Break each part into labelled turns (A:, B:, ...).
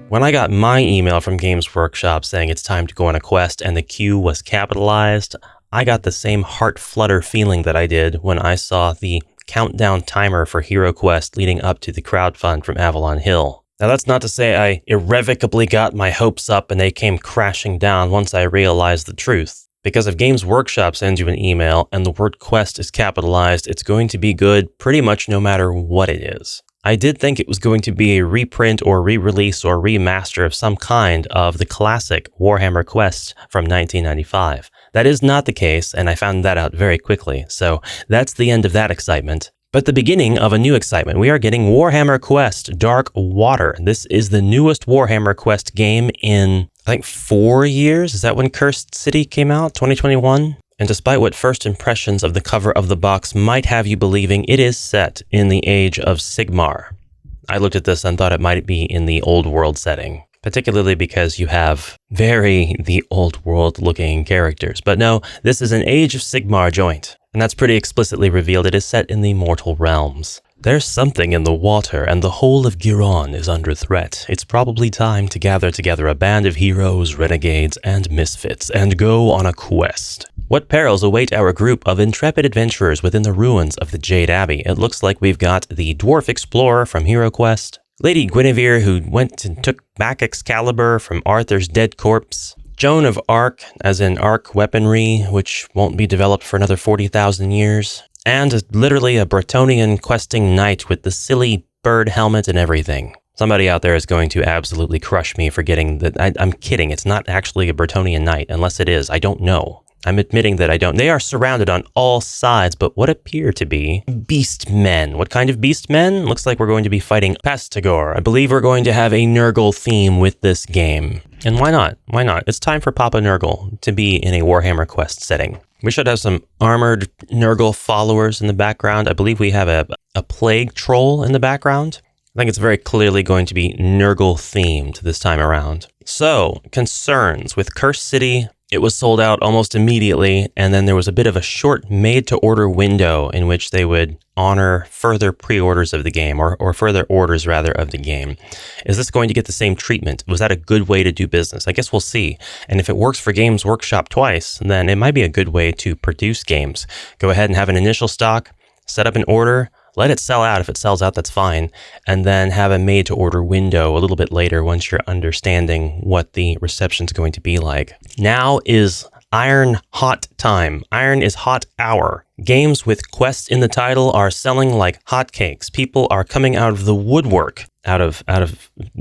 A: When I got my email from Games Workshop saying it's time to go on a quest and the Q was capitalized, I got the same heart flutter feeling that I did when I saw the countdown timer for HeroQuest leading up to the crowdfund from Avalon Hill. Now that's not to say I irrevocably got my hopes up and they came crashing down once I realized the truth. Because if Games Workshop sends you an email and the word quest is capitalized, it's going to be good pretty much no matter what it is. I did think it was going to be a reprint or re-release or remaster of some kind of the classic Warhammer Quest from 1995. That is not the case, and I found that out very quickly, so that's the end of that excitement. But the beginning of a new excitement. We are getting Warhammer Quest Darkwater. This is the newest Warhammer Quest game in, I think, 4 years? Is that when Cursed City came out? 2021? And despite what first impressions of the cover of the box might have you believing, it is set in the age of Sigmar. I looked at this and thought it might be in the old world setting, particularly because you have the old world looking characters. But no, this is an Age of Sigmar joint, and that's pretty explicitly revealed. It is set in the mortal realms. There's something in the water, and the whole of Giron is under threat. It's probably time to gather together a band of heroes, renegades, and misfits, and go on a quest. What perils await our group of intrepid adventurers within the ruins of the Jade Abbey? It looks like we've got the dwarf explorer from HeroQuest, Lady Guinevere who went and took back Excalibur from Arthur's dead corpse, Joan of Arc, as in Arc weaponry, which won't be developed for another 40,000 years, and literally a Bretonian questing knight with the silly bird helmet and everything. Somebody out there is going to absolutely crush me for getting that. I'm kidding. It's not actually a Bretonian knight, unless it is. I don't know. I'm admitting that I don't. They are surrounded on all sides, but what appear to be beast men. What kind of beast men? Looks like we're going to be fighting Pastagor. I believe we're going to have a Nurgle theme with this game. And why not? Why not? It's time for Papa Nurgle to be in a Warhammer Quest setting. We should have some armored Nurgle followers in the background. I believe we have a plague troll in the background. I think it's very clearly going to be Nurgle themed this time around. So, concerns with Cursed City. It was sold out almost immediately, and then there was a bit of a short made-to-order window in which they would honor further pre-orders of the game, or further orders, rather, of the game. Is this going to get the same treatment? Was that a good way to do business? I guess we'll see. And if it works for Games Workshop twice, then it might be a good way to produce games. Go ahead and have an initial stock, set up an order, let it sell out. If it sells out, that's fine. And then have a made-to-order window a little bit later once you're understanding what the reception's going to be like. Now is Iron Hot time. Iron is hot hour. Games with Quest in the title are selling like hotcakes. People are coming out of the woodwork, out of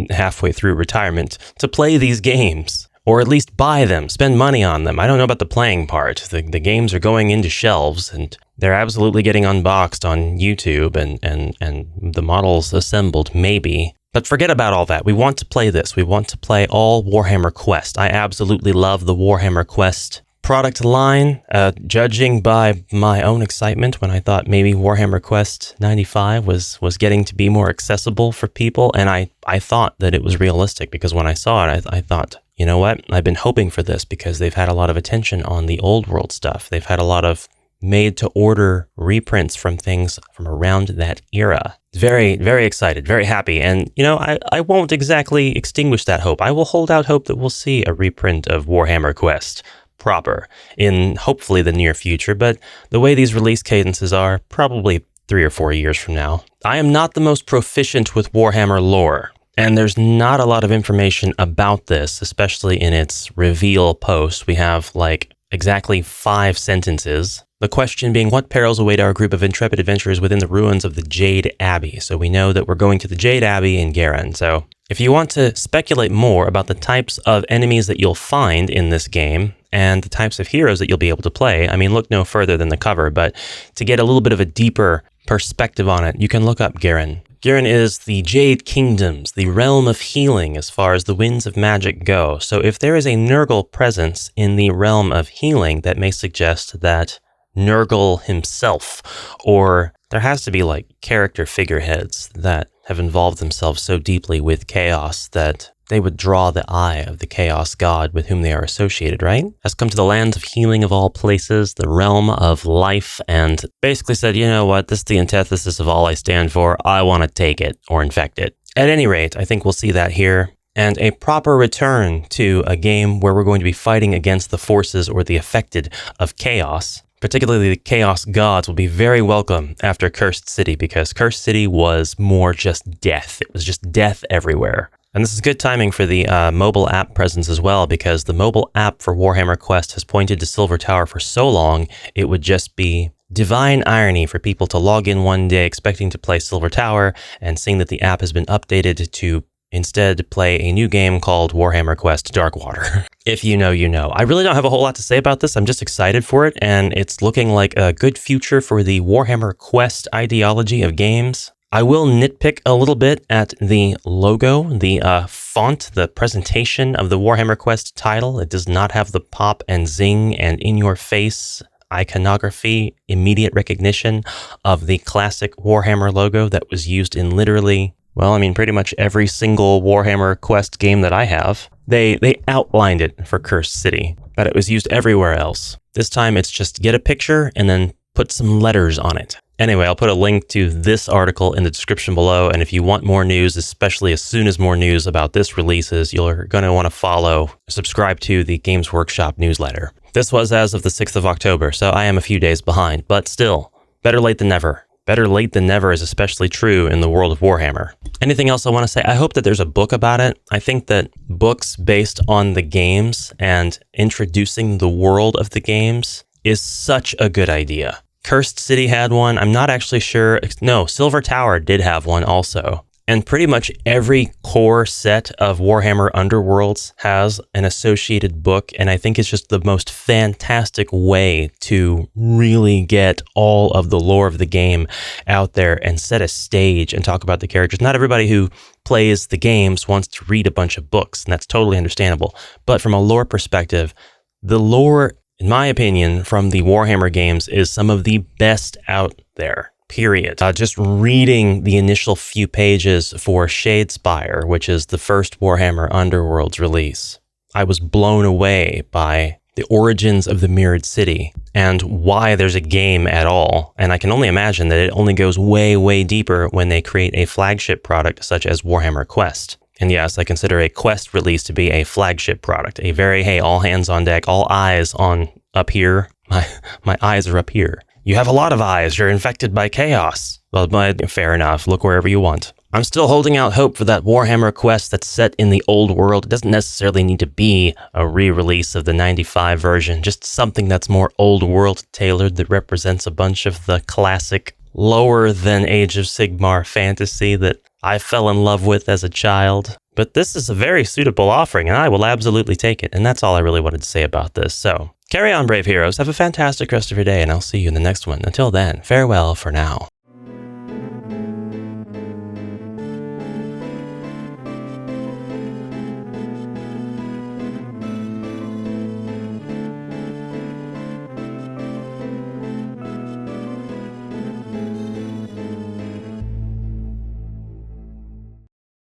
A: halfway through retirement, to play these games. Or at least buy them, spend money on them. I don't know about the playing part. The games are going into shelves, and they're absolutely getting unboxed on YouTube and the models assembled, maybe. But forget about all that. We want to play this. We want to play all Warhammer Quest. I absolutely love the Warhammer Quest product line, judging by my own excitement when I thought maybe Warhammer Quest 95 was getting to be more accessible for people. And I thought that it was realistic, because when I saw it, I thought, you know what? I've been hoping for this, because they've had a lot of attention on the old world stuff. They've had a lot of made-to-order reprints from things from around that era. Very, very excited, very happy. And, you know, I won't exactly extinguish that hope. I will hold out hope that we'll see a reprint of Warhammer Quest proper in hopefully the near future. But the way these release cadences are, probably 3 or 4 years from now. I am not the most proficient with Warhammer lore, and there's not a lot of information about this, especially in its reveal post. We have like exactly 5 sentences. The question being, what perils await our group of intrepid adventurers within the ruins of the Jade Abbey? So we know that we're going to the Jade Abbey in Giron. So if you want to speculate more about the types of enemies that you'll find in this game and the types of heroes that you'll be able to play, I mean, look no further than the cover. But to get a little bit of a deeper perspective on it, you can look up Giron. Giron is the Jade Kingdoms, the realm of healing as far as the winds of magic go. So if there is a Nurgle presence in the realm of healing, that may suggest that Nurgle himself, or there has to be like character figureheads that have involved themselves so deeply with chaos that they would draw the eye of the chaos god with whom they are associated, right? Has come to the lands of healing of all places, the realm of life, and basically said, you know what, this is the antithesis of all I stand for. I want to take it or infect it. At any rate, I think we'll see that here. and a proper return to a game where we're going to be fighting against the forces or the affected of chaos. Particularly the Chaos Gods will be very welcome after Cursed City, because Cursed City was more just death. It was just death everywhere. And this is good timing for the mobile app presence as well, because the mobile app for Warhammer Quest has pointed to Silver Tower for so long, it would just be divine irony for people to log in one day expecting to play Silver Tower and seeing that the app has been updated to instead play a new game called Warhammer Quest Darkwater. If you know, you know. I really don't have a whole lot to say about this. I'm just excited for it, and it's looking like a good future for the Warhammer Quest ideology of games. I will nitpick a little bit at the logo, the font, the presentation of the Warhammer Quest title. It does not have the pop and zing and in-your-face iconography, immediate recognition of the classic Warhammer logo that was used in literally, well, I mean, pretty much every single Warhammer Quest game that I have. They outlined it for Cursed City, but it was used everywhere else. This time it's just get a picture and then put some letters on it. Anyway, I'll put a link to this article in the description below, and if you want more news, especially as soon as more news about this releases, you're going to want to subscribe to the Games Workshop newsletter. This was as of the 6th of October, so I am a few days behind, but still, better late than never. Better late than never is especially true in the world of Warhammer. Anything else I want to say? I hope that there's a book about it. I think that books based on the games and introducing the world of the games is such a good idea. Cursed City had one. I'm not actually sure. No, Silver Tower did have one also. And pretty much every core set of Warhammer Underworlds has an associated book, and I think it's just the most fantastic way to really get all of the lore of the game out there and set a stage and talk about the characters. Not everybody who plays the games wants to read a bunch of books, and that's totally understandable. But from a lore perspective, the lore, in my opinion, from the Warhammer games is some of the best out there. Period. Just reading the initial few pages for Shadespire, which is the first Warhammer Underworlds release, I was blown away by the origins of the Mirrored City and why there's a game at all. And I can only imagine that it only goes way, way deeper when they create a flagship product such as Warhammer Quest. And yes, I consider a Quest release to be a flagship product. A very, hey, all hands on deck, all eyes on up here. My eyes are up here. You have a lot of eyes. You're infected by chaos. Well, but fair enough. Look wherever you want. I'm still holding out hope for that Warhammer Quest that's set in the old world. It doesn't necessarily need to be a re-release of the 95 version. Just something that's more old world tailored that represents a bunch of the classic lower than Age of Sigmar fantasy that I fell in love with as a child. But this is a very suitable offering, and I will absolutely take it. And that's all I really wanted to say about this. So carry on, brave heroes. Have a fantastic rest of your day, and I'll see you in the next one. Until then, farewell for now.